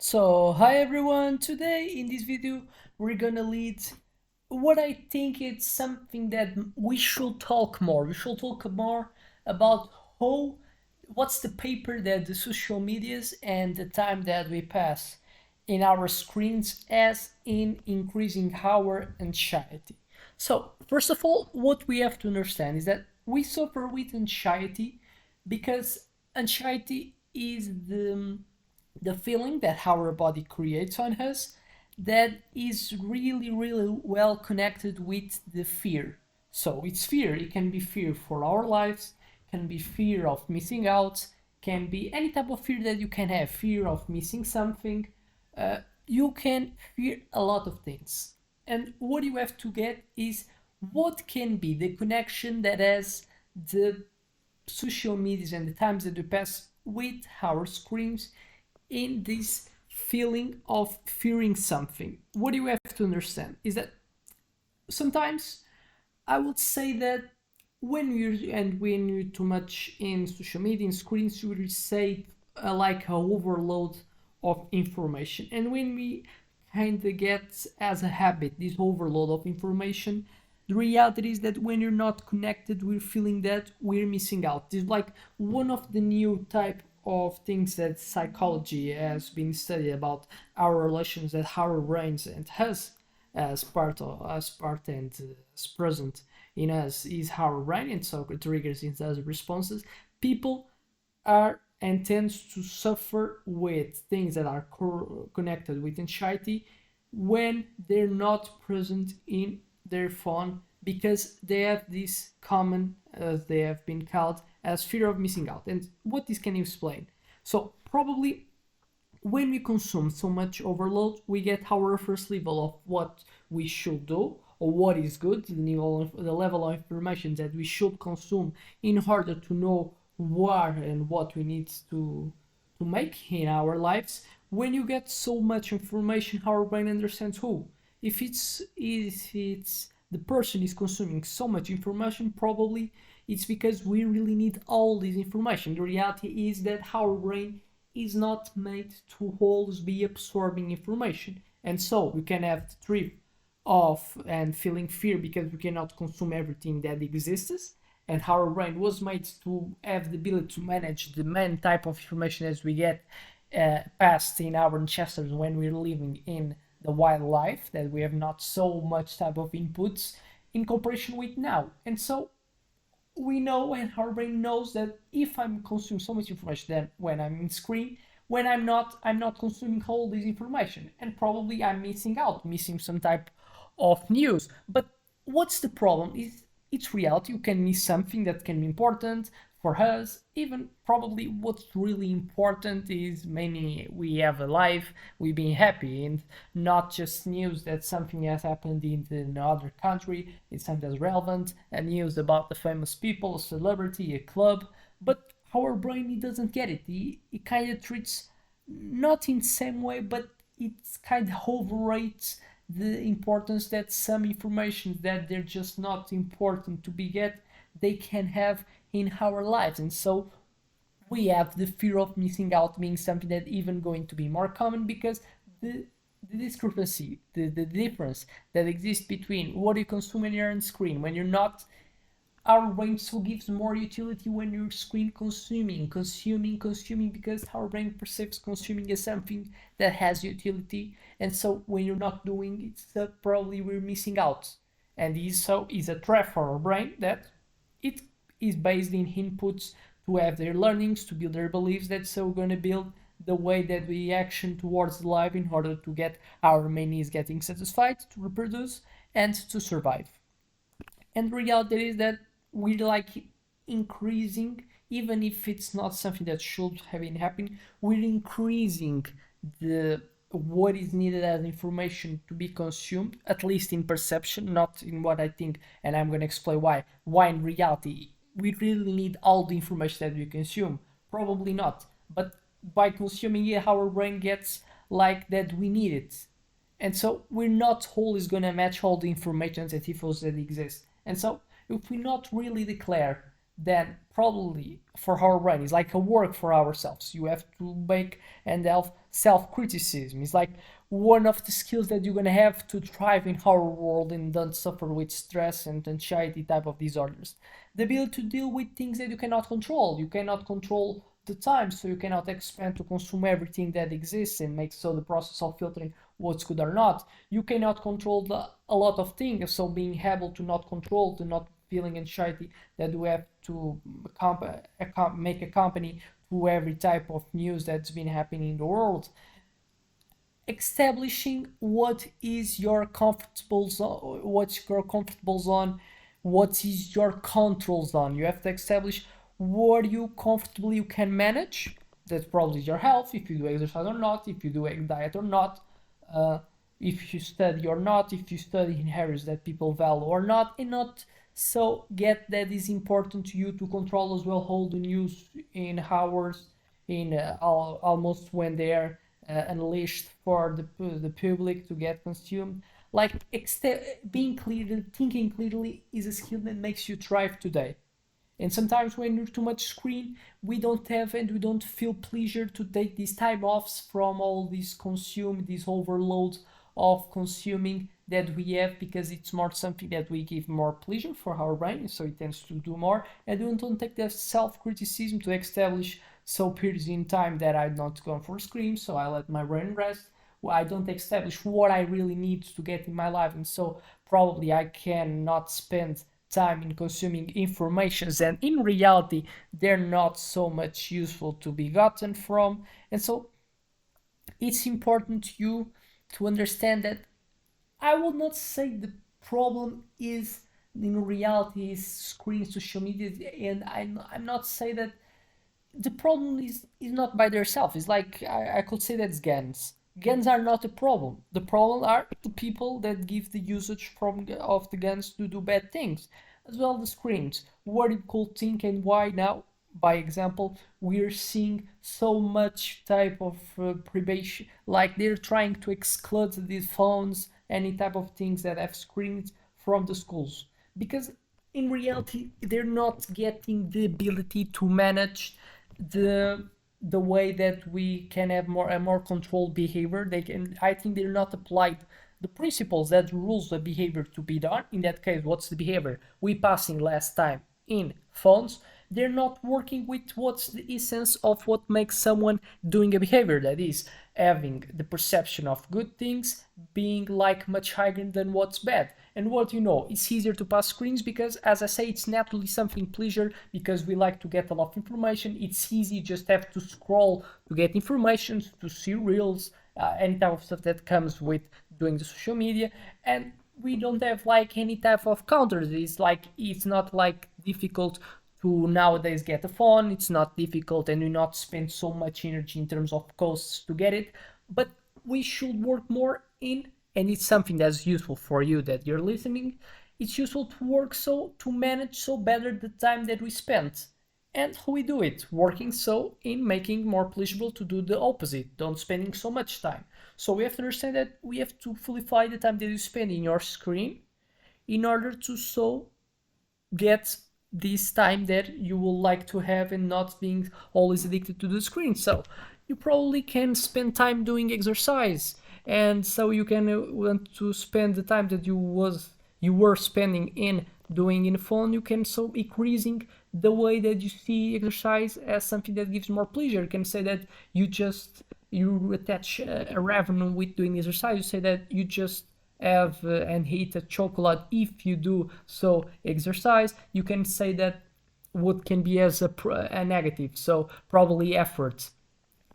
So, hi everyone. Today in this video, we're gonna lead what I think it's something that we should talk more. We should talk more about how, what's the paper that the social medias and the time that we pass in our screens as in increasing our anxiety. So, first of all, what we have to understand is that we suffer with anxiety because anxiety is the feeling that our body creates on us that is really well connected with the fear. So it's fear. It can be fear for our lives, can be fear of missing out, can be any type of fear that you can have, fear of missing something. You can fear a lot of things. And what you have to get is what can be the connection that has the social medias and the times that we pass with our screens in this feeling of fearing something. What you have to understand is that sometimes I would say that when you're too much in social media and screens, you receive like a overload of information, and when we kind of get as a habit this overload of information, the reality is that when you're not connected, we're feeling that we're missing out. It's like one of the new type of things that psychology has been studied about our relations that our brains and has as part and as present in us is our brain, and so it triggers in us responses. People are and tends to suffer with things that are connected with anxiety when they're not present in their phone because they have this common, as they have been called, as fear of missing out. And what this can explain? So probably when we consume so much overload, we get our first level of what we should do or what is good, the level of information that we should consume in order to know what and what we need to make in our lives. When you get so much information, our brain understands who. If it's the person is consuming so much information, probably it's because we really need all this information. The reality is that our brain is not made to always be absorbing information. And so we can have the trip of and feeling fear because we cannot consume everything that exists. And our brain was made to have the ability to manage the main type of information as we get past in our ancestors when we're living in the wildlife, that we have not so much type of inputs in comparison with now. And so we know and our brain knows that if I'm consuming so much information, then when I'm in screen, when I'm not consuming all this information, and probably I'm missing out, missing some type of news. But what's the problem? Is it's reality. You can miss something that can be important for us. Even probably what's really important is mainly we have a life, we being happy, and not just news that something has happened in another country. It's something that's relevant, and news about the famous people, a celebrity, a club. But our brain, it doesn't get it. It kind of treats not in the same way, but it kind of overrates the importance that some information that they're just not important to be get, they can have in our lives. And so we have the fear of missing out being something that even going to be more common because the discrepancy, the difference that exists between what you consume when you're on screen, when you're not, our brain so gives more utility when you're screen consuming because our brain perceives consuming as something that has utility, and so when you're not doing it, probably we're missing out. And this so is a trap for our brain that it is based in inputs to have their learnings, to build their beliefs, that's so gonna build the way that we action towards life in order to get our main needs getting satisfied, to reproduce and to survive. And the reality is that we like increasing, even if it's not something that should have been happening, we're increasing the what is needed as information to be consumed, at least in perception, not in what I think, and I'm going to explain why. Why in reality we really need all the information that we consume? Probably not, but by consuming it, our brain gets like that we need it, and so we're not always going to match all the information and infos that exist. And so if we not really declare, then probably for our brain it's like a work for ourselves. You have to make and have self-criticism. It's like one of the skills that you're gonna have to thrive in our world and don't suffer with stress and anxiety type of disorders. The ability to deal with things that you cannot control. You cannot control the time, so you cannot expand to consume everything that exists and make so the process of filtering what's good or not. You cannot control a lot of things, so being able to not control, to not feeling anxiety that we have to make a company to every type of news that's been happening in the world. Establishing what is your comfortable zone, what's your comfortable zone, what is your control zone. You have to establish what you comfortably you can manage. That's probably your health, if you do exercise or not, if you do a diet or not, uh, if you study or not, if you study in areas that people value or not, and not so get that is important to you to control as well, hold the news in hours, in almost when they're unleashed for the public to get consumed. Like being clear, thinking clearly is a skill that makes you thrive today. And sometimes when you're too much screen, we don't have and we don't feel pleasure to take these time offs from all this consume, this overload of consuming that we have, because it's more something that we give more pleasure for our brain, so it tends to do more. And we don't take that self-criticism to establish so periods in time that I'm not going for screen, so I let my brain rest. Well, I don't establish what I really need to get in my life, and so probably I cannot spend time in consuming informations, and in reality they're not so much useful to be gotten from. And so it's important to you to understand that I will not say the problem is in reality is screen social media, and I'm not say that the problem is not by themselves. It's like I could say that's GANs. GANs are not the problem. The problem are the people that give the usage from of the GANs to do bad things, as well the screens. What you could think and why now, by example, we're seeing so much type of privation, like they're trying to exclude these phones, any type of things that have screens from the schools, because in reality they're not getting the ability to manage the way that we can have more and more controlled behavior. They can, I think they're not applied the principles that rules the behavior to be done. In that case, what's the behavior? We passing less time in phones. They're not working with what's the essence of what makes someone doing a behavior, that is having the perception of good things being like much higher than what's bad. And what you know, it's easier to pass screens because, as I say, it's naturally something pleasure, because we like to get a lot of information. It's easy, just have to scroll to get information, to see reels, any type of stuff that comes with doing the social media. And we don't have like any type of counters. It's like, it's not like difficult to nowadays get a phone. It's not difficult, and we not spend so much energy in terms of costs to get it. But we should work more in, and it's something that's useful for you that you're listening. It's useful to work so to manage so better the time that we spend. And how we do it? Working so in making more pleasurable to do the opposite, don't spending so much time. So we have to understand that we have to fulfy the time that you spend in your screen in order to so get this time that you would like to have and not being always addicted to the screen. So you probably can spend time doing exercise, and so you can want to spend the time that you were spending in doing in the phone. You can so increasing the way that you see exercise as something that gives more pleasure. You can say that you attach a revenue with doing exercise. You say that you just have and eat a chocolate if you do so exercise. You can say that what can be as a negative, so probably efforts.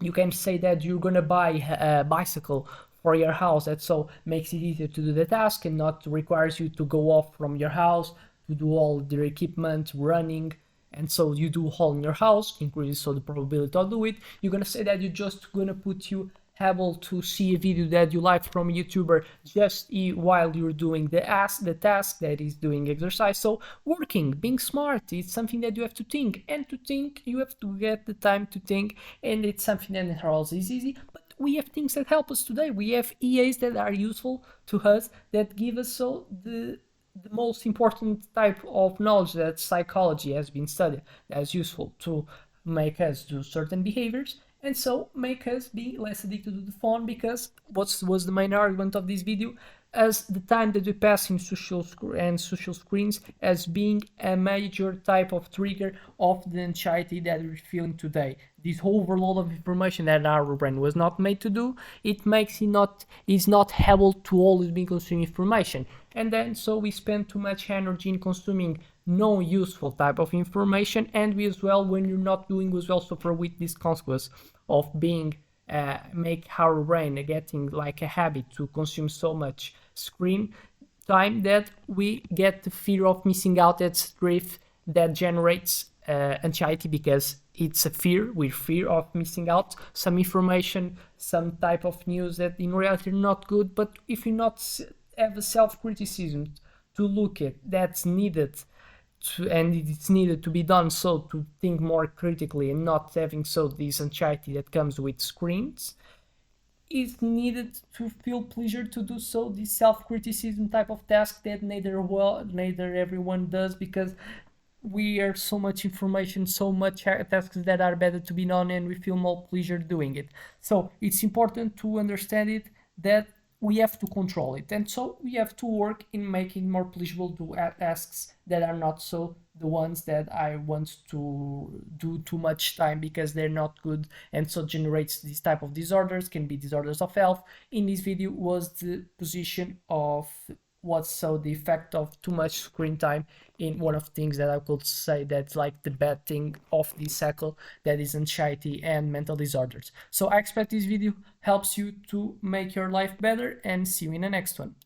You can say that you're gonna buy a bicycle for your house, that so makes it easier to do the task and not requires you to go off from your house to do all the equipment running, and so you do all in your house, increases so the probability to do it. You're gonna say that you're just gonna put you able to see a video that you like from a YouTuber just while you're doing the task that is doing exercise. So working, being smart, it's something that you have to think, and to think you have to get the time to think, and it's something that also is easy. But we have things that help us today. We have EAs that are useful to us, that give us so the most important type of knowledge that psychology has been studied, that's useful to make us do certain behaviors. and so make us be less addicted to the phone, because what was the main argument of this video, as the time that we pass in social screens as being a major type of trigger of the anxiety that we're feeling today. This overload of information that our brain was not made to do, it makes it not is not able to always be consuming information, and then so we spend too much energy in consuming no useful type of information, and we as well, when you're not doing as well, suffer with this consequence of being make our brain getting like a habit to consume so much screen time that we get the fear of missing out. That's drift that generates anxiety, because it's a fear, we fear of missing out some information, some type of news that in reality are not good. But if you not have a self-criticism to look at, that's needed and it's needed to be done, so to think more critically and not having so this anxiety that comes with screens, is needed to feel pleasure to do so, this self-criticism type of task that neither everyone does, because we are so much information, so much tasks that are better to be done, and we feel more pleasure doing it. So it's important to understand it, that we have to control it, and so we have to work in making more pleasurable tasks that are not so the ones that I want to do too much time because they're not good, and so generates this type of disorders, can be disorders of health. In this video was the position of what's so the effect of too much screen time in one of the things that I could say that's like the bad thing of this cycle, that is anxiety and mental disorders. So I expect this video helps you to make your life better, and see you in the next one.